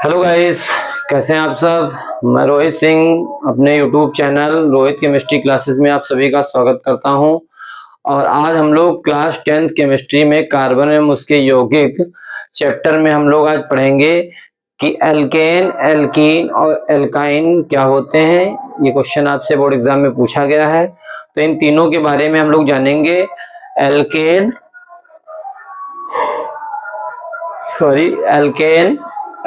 Hello guys, कैसे हैं आप सब। मैं रोहित सिंह अपने YouTube channel Rohit chemistry classes में आप सभी का स्वागत करता हूं। और आज हम लोग क्लास 10th केमिस्ट्री में कार्बन एवं उसके यौगिक चैप्टर में हम लोग आज पढ़ेंगे कि एल्केन, एल्कीन और एल्काइन क्या होते हैं। ये क्वेश्चन आपसे बोर्ड एग्जाम में पूछा गया है, तो इन तीनों के बारे में हम लोग जानेंगे। एल्केन एल्केन,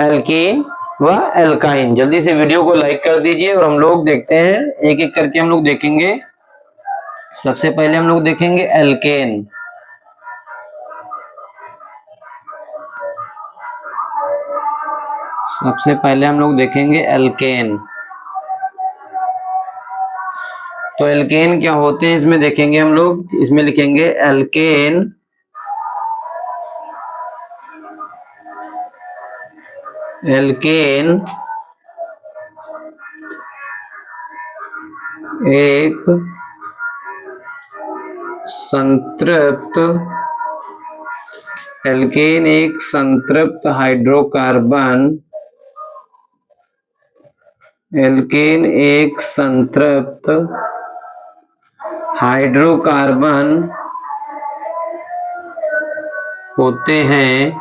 एल्कीन व एल्काइन। जल्दी से वीडियो को लाइक कर दीजिए और हम लोग देखते हैं, एक एक करके हम लोग देखेंगे। सबसे पहले हम लोग देखेंगे एल्केन। सबसे पहले हम लोग देखेंगे एल्केन। तो एल्केन क्या होते हैं इसमें देखेंगे हम लोग। इसमें लिखेंगे एल्केन एल्केन एक संतृप्त एल्केन एक संतृप्त हाइड्रोकार्बन। एल्केन एक संतृप्त हाइड्रोकार्बन होते हैं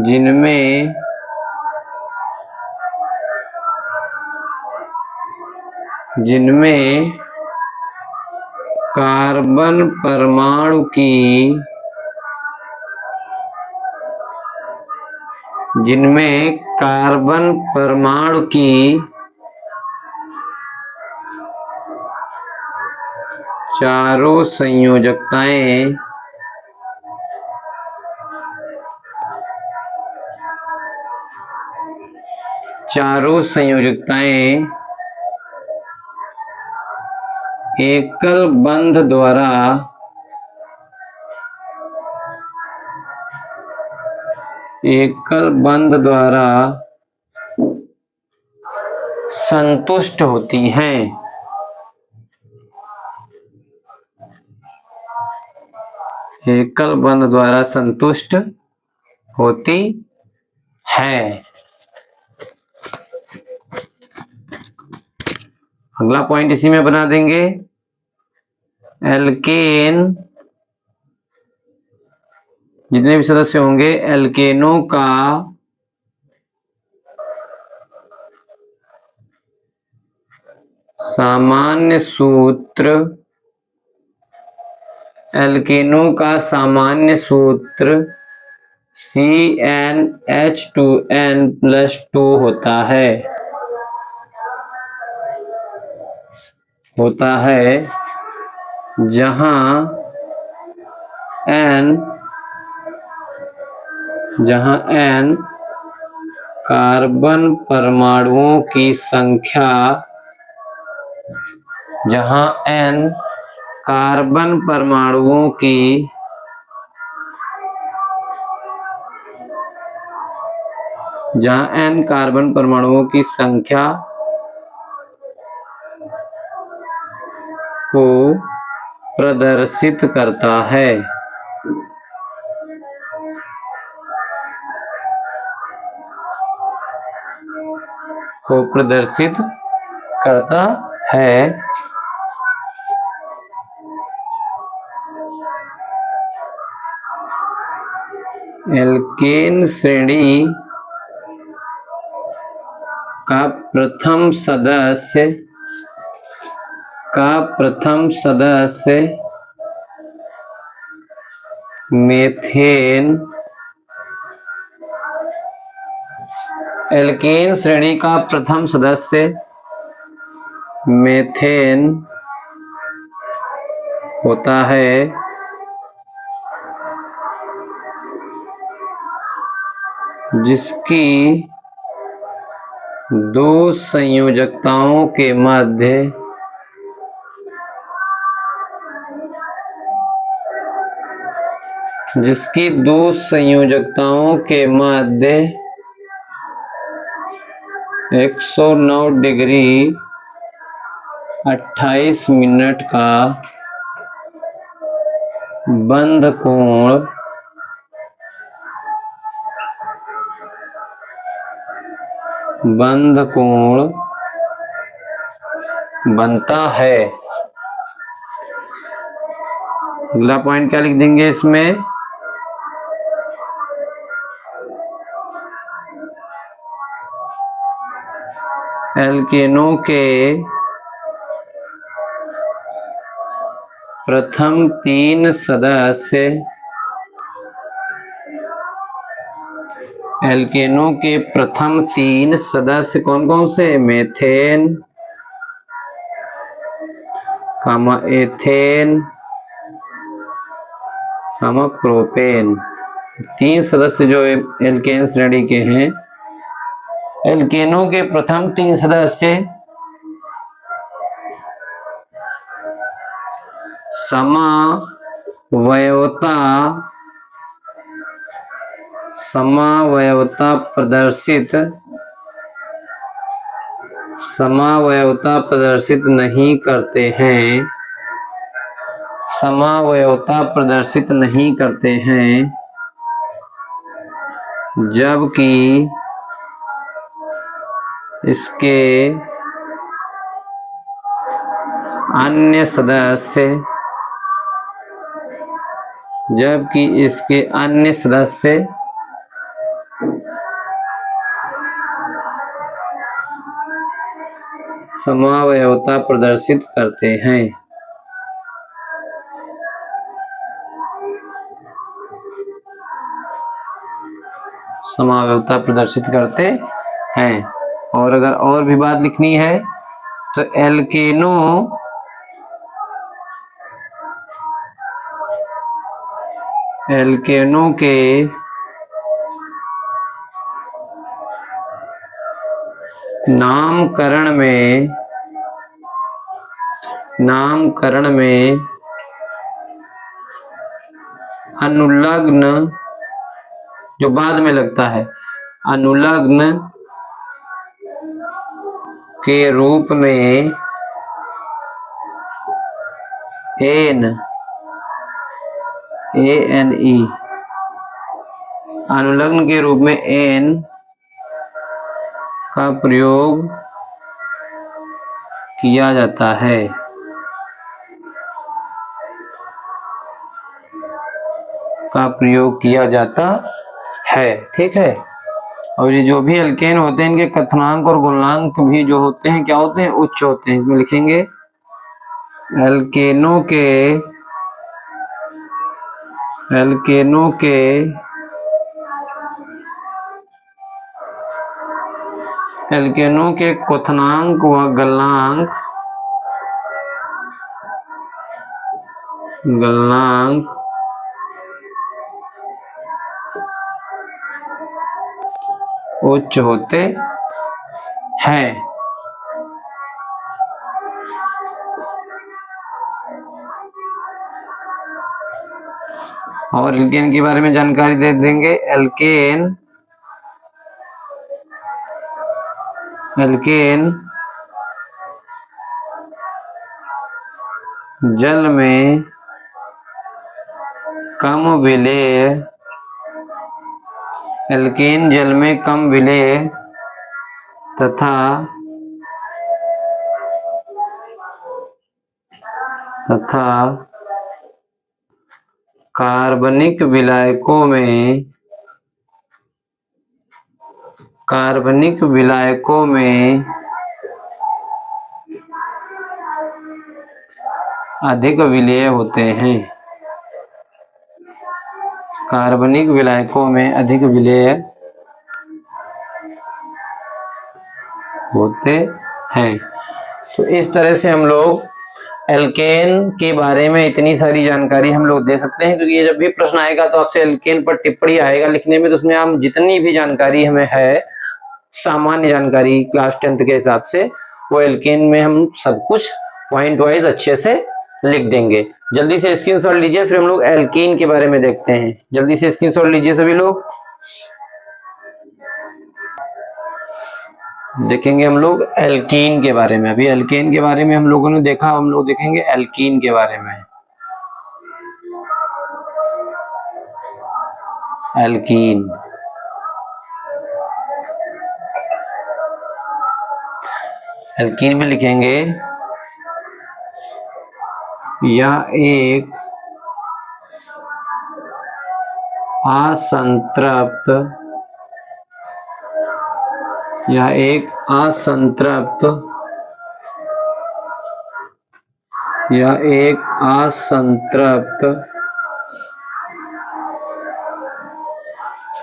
जिनमें कार्बन परमाणु की चारों संयोजकताएं एकल बंध द्वारा संतुष्ट होती हैं। एकल बंध द्वारा संतुष्ट होती है। अगला पॉइंट इसी में बना देंगे। एल्केन जितने भी सदस्य होंगे, एल्केनों का सामान्य सूत्र CnH2n+2 होता है, जहां n कार्बन परमाणुओं की संख्या को प्रदर्शित करता है। एल्केन श्रेणी का प्रथम सदस्य मेथेन। एल्केन श्रेणी का प्रथम सदस्य मेथेन होता है, जिसकी दो संयोजकताओं के मध्य 109 डिग्री 28 मिनट का बंध कोण बनता है। अगला पॉइंट क्या लिख देंगे इसमें, एल्केनों के प्रथम तीन सदस्य, एल्केनों के प्रथम तीन सदस्य कौन कौन से, मेथेन, एथेन, प्रोपेन। तीन सदस्य जो एल्केन श्रेणी के हैं, एल्केनों के प्रथम तीन सदस्य समावयवता प्रदर्शित नहीं करते हैं, समावयवता प्रदर्शित नहीं करते हैं, जबकि इसके अन्य सदस्य समावयवता प्रदर्शित करते हैं। समावयवता प्रदर्शित करते हैं। और अगर और भी बात लिखनी है तो एल्केनों के नामकरण में अनुलग्न, जो बाद में लगता है, अनुलग्न के रूप में ANE, अनुलग्न के रूप में एन का प्रयोग किया जाता है। ठीक है। और ये जो भी एल्केन होते हैं, इनके कथनांक और गुणांक भी जो होते हैं, क्या होते हैं, उच्च होते हैं। इसमें लिखेंगे एल्केनों के क्वथनांक व गलनांक उच्च होते हैं। और एल्केन के बारे में जानकारी दे देंगे। एल्केन जल में कम विलेय तथा कार्बनिक विलायकों में अधिक विलेय होते हैं। कार्बनिक विलायकों में अधिक विलेय होते हैं। तो इस तरह से हम लोग एल्केन के बारे में इतनी सारी जानकारी हम लोग दे सकते हैं, क्योंकि ये जब भी प्रश्न आएगा तो आपसे एल्केन पर टिप्पणी आएगा लिखने में, तो उसमें हम जितनी भी जानकारी हमें है, सामान्य जानकारी क्लास 10th के हिसाब से, वो एल्केन में हम सब कुछ पॉइंट वाइज अच्छे से लिख देंगे। जल्दी से स्क्रीनशॉट लीजिए, फिर हम लोग एल्कीन के बारे में देखते हैं। जल्दी से स्क्रीनशॉट लीजिए सभी लोग। देखेंगे हम लोग एल्कीन के बारे में। अभी एल्केन के बारे में हम लोगों ने देखा, हम लोग देखेंगे एल्कीन के बारे में। एल्कीन। एल्कीन में लिखेंगे यह एक असंतृप्त, यह एक असंतृप्त, यह एक असंतृप्त,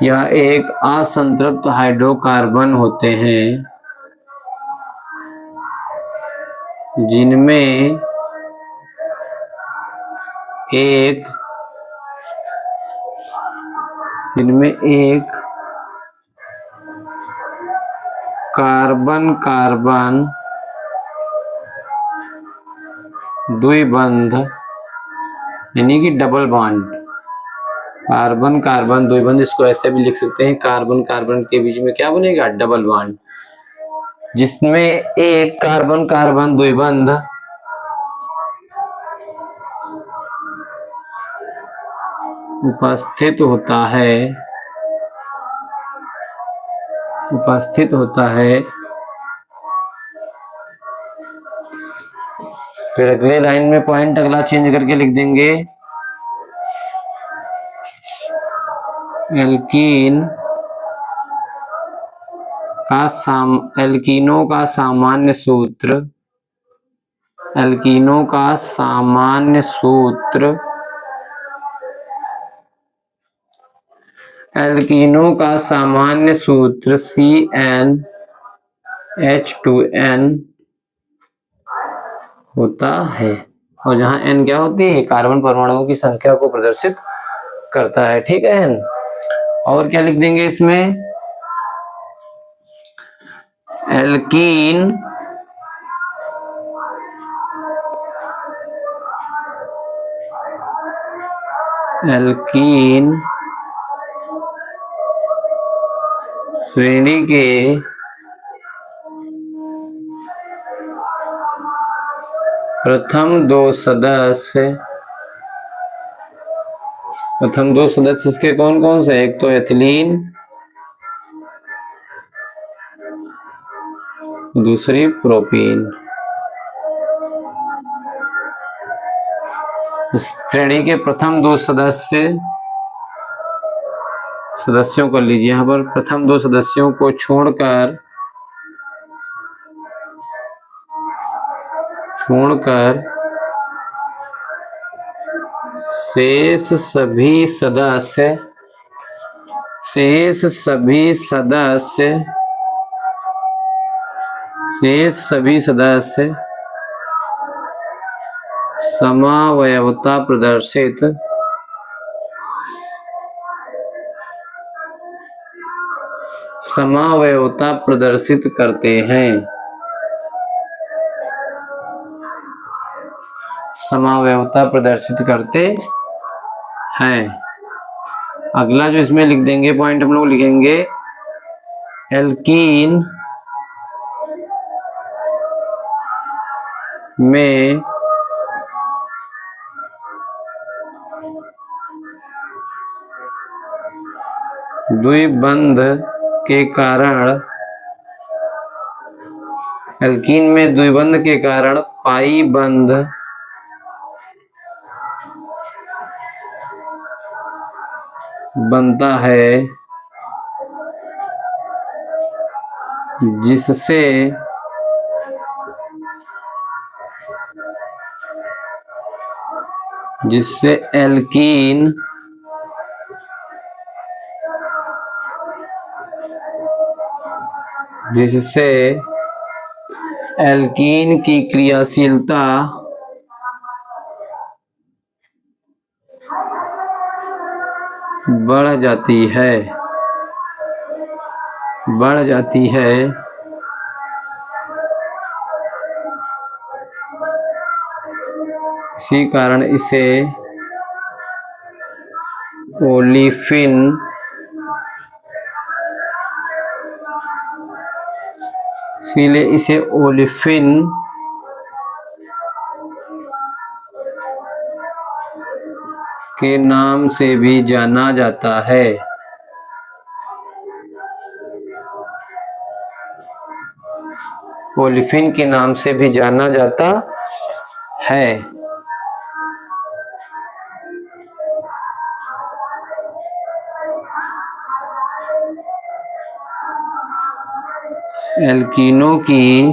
यह एक असंतृप्त हाइड्रोकार्बन होते हैं जिनमें एक कार्बन कार्बन द्विबंध यानी कि डबल बॉन्ड, कार्बन कार्बन द्विबंध, इसको ऐसे भी लिख सकते हैं, कार्बन कार्बन के बीच में क्या बनेगा, डबल बॉन्ड, जिसमें एक कार्बन कार्बन द्विबंध उपस्थित होता है। फिर अगले लाइन में पॉइंट अगला चेंज करके लिख देंगे एल्कीनों का सामान्य सूत्र, एल्कीनों का सामान्य सूत्र, एल्कीनों का सामान्य सूत्र CnH2n होता है, और जहां n क्या होती है, कार्बन परमाणुओं की संख्या को प्रदर्शित करता है। ठीक है, n। और क्या लिख देंगे इसमें, एल्कीन श्रेणी के प्रथम दो सदस्य इसके कौन कौन से, एक तो एथिलीन, दूसरी प्रोपीन। इस श्रेणी के प्रथम दो सदस्यों कर लीजिए, यहाँ पर प्रथम दो सदस्यों को छोड़कर शेष सभी सदस्य समावयवता प्रदर्शित करते हैं, समावयवता प्रदर्शित करते हैं। अगला जो इसमें लिख देंगे पॉइंट, हम लोग लिखेंगे एल्कीन में द्विबंध के कारण पाई बंध बनता है, जिससे एल्कीन की क्रियाशीलता बढ़ जाती है। इसी कारण इसे ओलिफिन के नाम से भी जाना जाता है। ओलिफिन के नाम से भी जाना जाता है। एल्कीनों की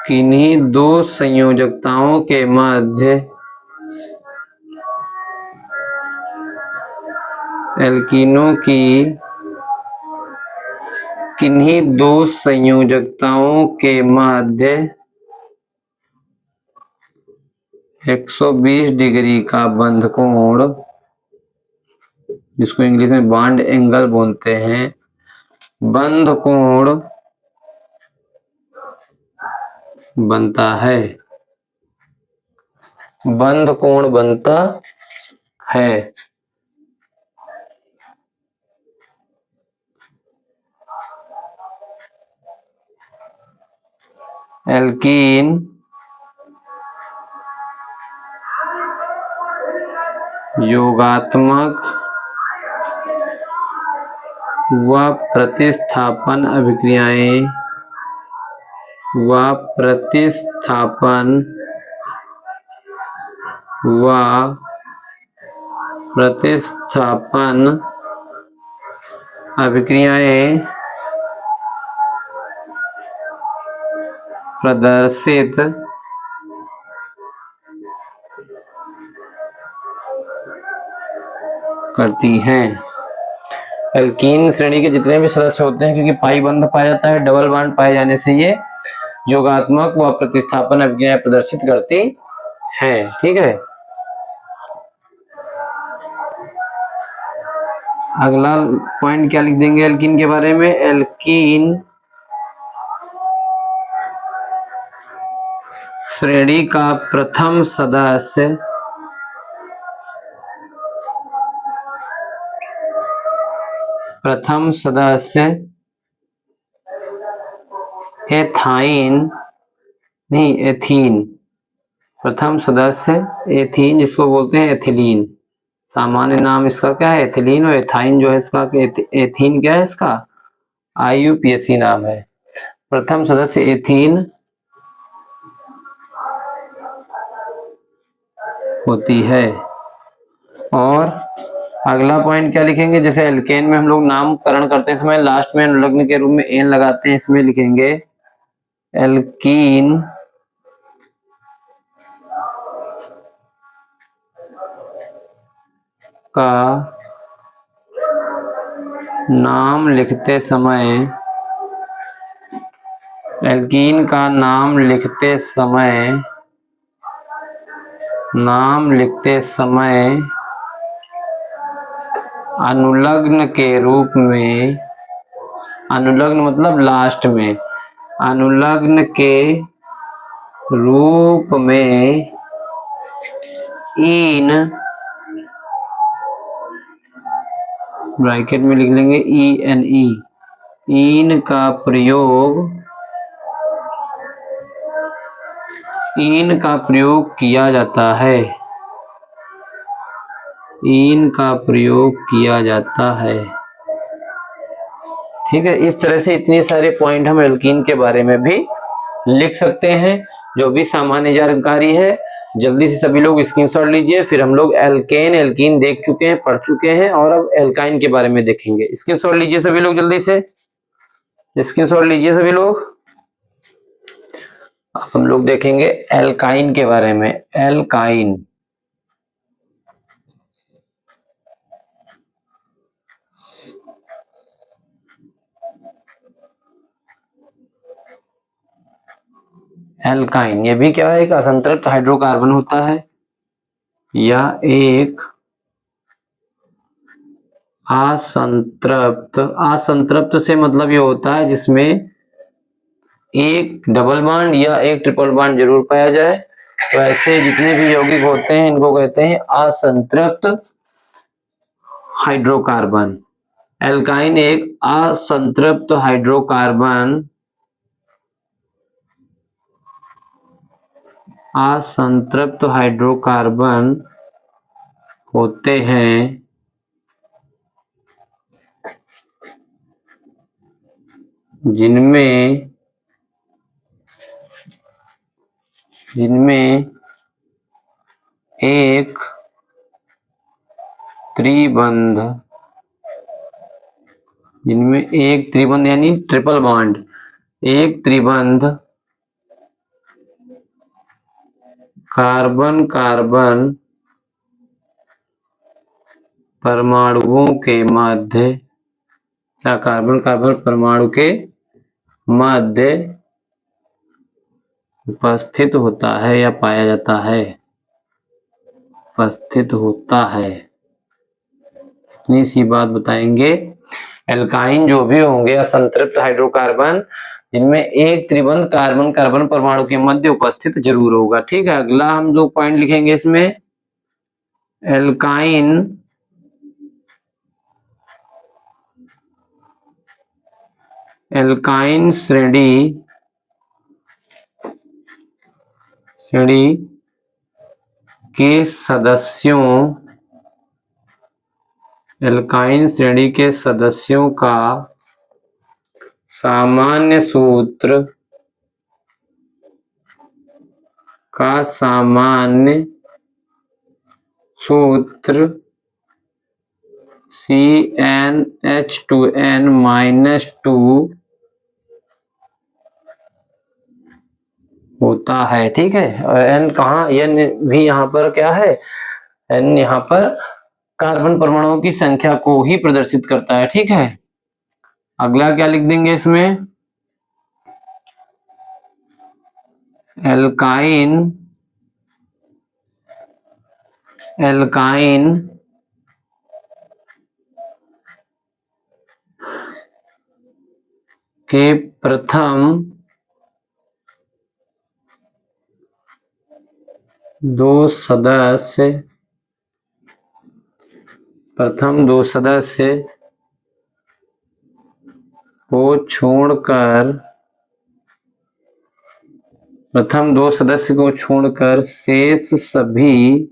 किन्हीं दो संयोजकताओं के मध्य एल्कीनों की किन्हीं दो संयोजकताओं के मध्य 120 डिग्री का बंध कोण, जिसको इंग्लिश में बॉन्ड एंगल बोलते हैं, बंध कोण बनता है। बंध कोण बनता है। एल्कीन योगात्मक व प्रतिस्थापन अभिक्रियाएं प्रदर्शित करती हैं। एल्कीन श्रेणी के जितने भी सदस्य होते हैं, क्योंकि पाई बंध पाया जाता है, डबल बॉन्ड पाए जाने से ये योगात्मक व प्रतिस्थापन अभिक्रियाएं प्रदर्शित करती हैं। ठीक है, अगला पॉइंट क्या लिख देंगे एल्कीन के बारे में? एल्कीन श्रेणी का प्रथम सदस्य एथीन। प्रथम सदस्य एथीन, जिसको बोलते हैं एथिलीन। सामान्य नाम इसका क्या है? एथिलीन। और एथाइन जो है इसका, एथीन क्या है इसका? IUPAC नाम है। प्रथम सदस्य एथीन होती है। और अगला पॉइंट क्या लिखेंगे? जैसे एल्केन में हम लोग नामकरण करते समय लास्ट में अनुलग्न के रूप में एन लगाते हैं, इसमें लिखेंगे एल्कीन का नाम लिखते समय अनुलग्न के रूप में, अनुलग्न मतलब लास्ट में, अनुलग्न के रूप में इन, ब्रैकेट में लिख लेंगे ENE, इन का प्रयोग किया जाता है। इन का प्रयोग किया जाता है। ठीक है, इस तरह से इतनी सारे पॉइंट हम एल्कीन के बारे में भी लिख सकते हैं। जो भी सामान्य जानकारी है जल्दी से सभी लोग स्क्रीनशॉट लीजिए। फिर हम लोग एल्कीन देख चुके हैं, पढ़ चुके हैं, और अब एल्काइन के बारे में देखेंगे। स्क्रीनशॉट लीजिए सभी लोग, जल्दी से स्क्रीनशॉट लीजिए सभी लोग। अब हम लोग देखेंगे एल्काइन के बारे में। एल्काइन ये भी क्या है? एक असंतृप्त हाइड्रोकार्बन होता है, या एक असंतृप्त से मतलब ये होता है जिसमें एक डबल बॉन्ड या एक ट्रिपल बॉन्ड जरूर पाया जाए। तो ऐसे जितने भी यौगिक होते हैं इनको कहते हैं असंतृप्त हाइड्रोकार्बन। एल्काइन एक असंतृप्त हाइड्रोकार्बन होते हैं जिनमें एक त्रिबंध यानी ट्रिपल बॉन्ड, एक त्रिबंध कार्बन कार्बन परमाणुओं के मध्य या कार्बन कार्बन परमाणु के मध्य उपस्थित होता है या पाया जाता है, उपस्थित होता है। इतनी सी बात बताएंगे। एल्काइन जो भी होंगे असंतृप्त हाइड्रोकार्बन जिनमें एक त्रिबंध कार्बन कार्बन परमाणु के मध्य उपस्थित जरूर होगा। ठीक है, अगला हम जो पॉइंट लिखेंगे इसमें, एल्काइन श्रेणी के सदस्यों, एल्काइन श्रेणी के सदस्यों का सामान्य सूत्र CnH2n-2 होता है। ठीक है, और n कहाँ, n भी यहाँ पर क्या है, n यहाँ पर कार्बन परमाणुओं की संख्या को ही प्रदर्शित करता है। ठीक है, अगला क्या लिख देंगे इसमें, एल्काइन के प्रथम दो सदस्य को छोड़कर शेष सभी